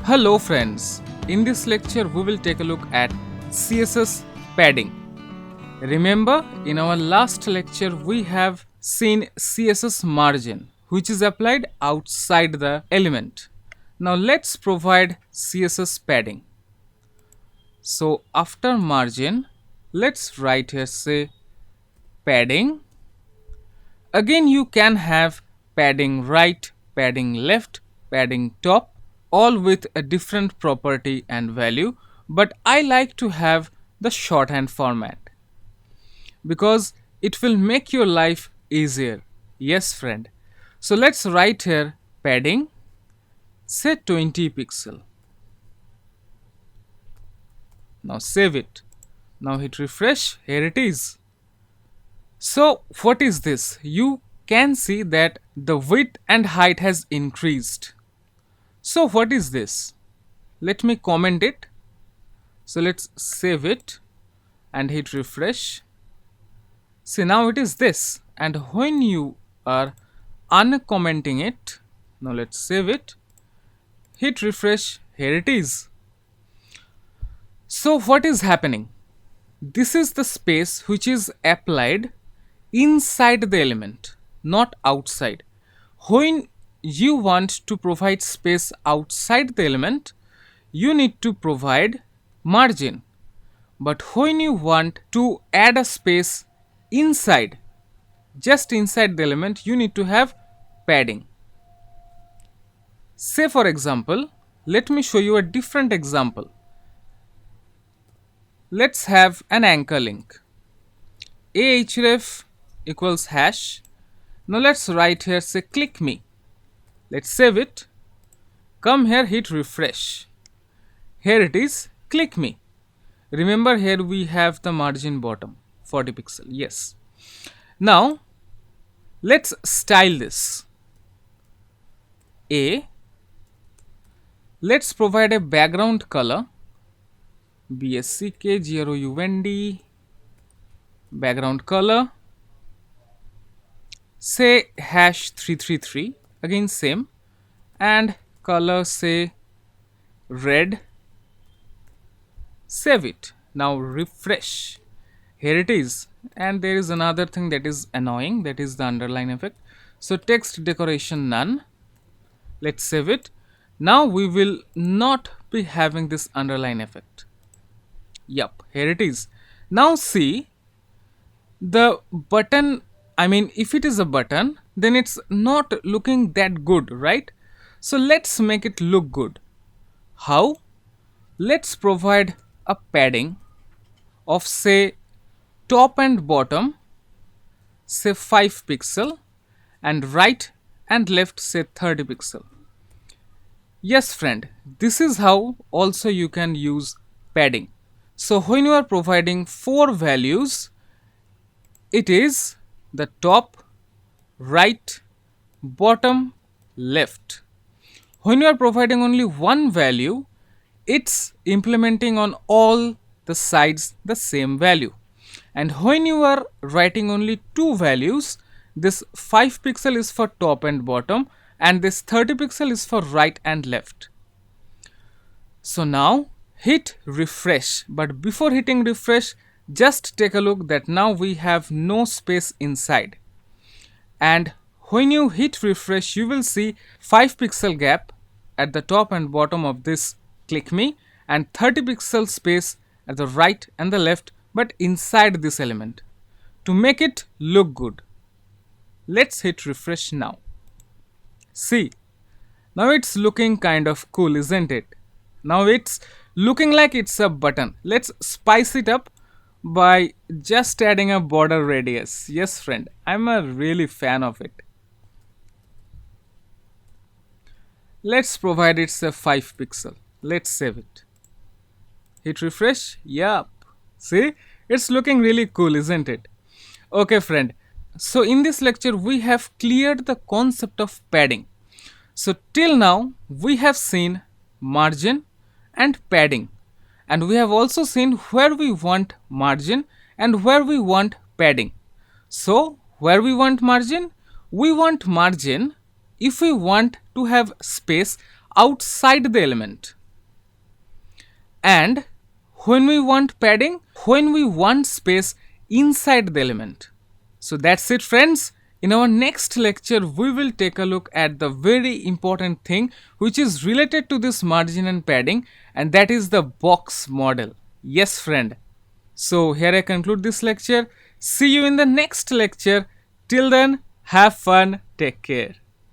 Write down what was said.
Hello friends, in this lecture we will take a look at CSS padding. Remember, in our last lecture we have seen CSS margin which is applied outside the element. Now let's provide CSS padding. So after margin, let's write here say padding. Again you can have padding right, padding left, padding top, all with a different property and value, but I like to have the shorthand format because it will make your life easier. Yes friend. So let's write here padding, say 20 pixel. Now save it. Now hit refresh, here it is. So what is this? You can see that the width and height has increased. So what is this? Let me comment it. So let's save it and hit refresh. See, now it is this, and when you are uncommenting it, now let's save it, hit refresh, here it is. So what is happening? This is the space which is applied inside the element, not outside. When you want to provide space outside the element, you need to provide margin. But when you want to add a space inside, just inside the element, you need to have padding. Say for example, let me show you a different example. Let's have an anchor link. ahref equals hash. Now let's write here say click me. Let's save it. Come here, hit refresh. Here it is, click me. Remember here we have the margin bottom 40 pixel. Yes. Now let's style this. Let's provide a background color BSCK0UND background color, say hash 333, again same, and color say red. Save it. Now refresh. Here it is. And there is another thing that is annoying, that is the underline effect. So text decoration none. Let's save it. Now we will not be having this underline effect. Yup, here it is. Now see the button, if it is a button, then it's not looking that good, right? So let's make it look good. How? Let's provide a padding of say top and bottom say 5 pixel and right and left say 30 pixel. Yes friend, this is how also you can use padding. So when you are providing 4 values, it is the top, right, bottom, left. When you are providing only one value, it's implementing on all the sides the same value. And when you are writing only 2 values, this 5 pixel is for top and bottom and this 30 pixel is for right and left. So now hit refresh, but before hitting refresh, just take a look that now we have no space inside. And when you hit refresh, you will see 5 pixel gap at the top and bottom of this click me and 30 pixel space at the right and the left, but inside this element to make it look good. Let's hit refresh now. See, now it's looking kind of cool, isn't it? Now it's looking like it's a button. Let's spice it up by just adding a border radius. Yes friend, I'm a really fan of it. Let's provide it's a 5 pixel. Let's save it. Hit refresh. Yup. See, it's looking really cool, isn't it? Okay friend, so in this lecture we have cleared the concept of padding. So till now we have seen margin and padding, and we have also seen where we want margin and where we want padding. So where we want margin if we want to have space outside the element. And when we want padding, when we want space inside the element. So that's it, friends. In our next lecture, we will take a look at the very important thing which is related to this margin and padding, and that is the box model. Yes, friend. So here I conclude this lecture. See you in the next lecture. Till then, have fun. Take care.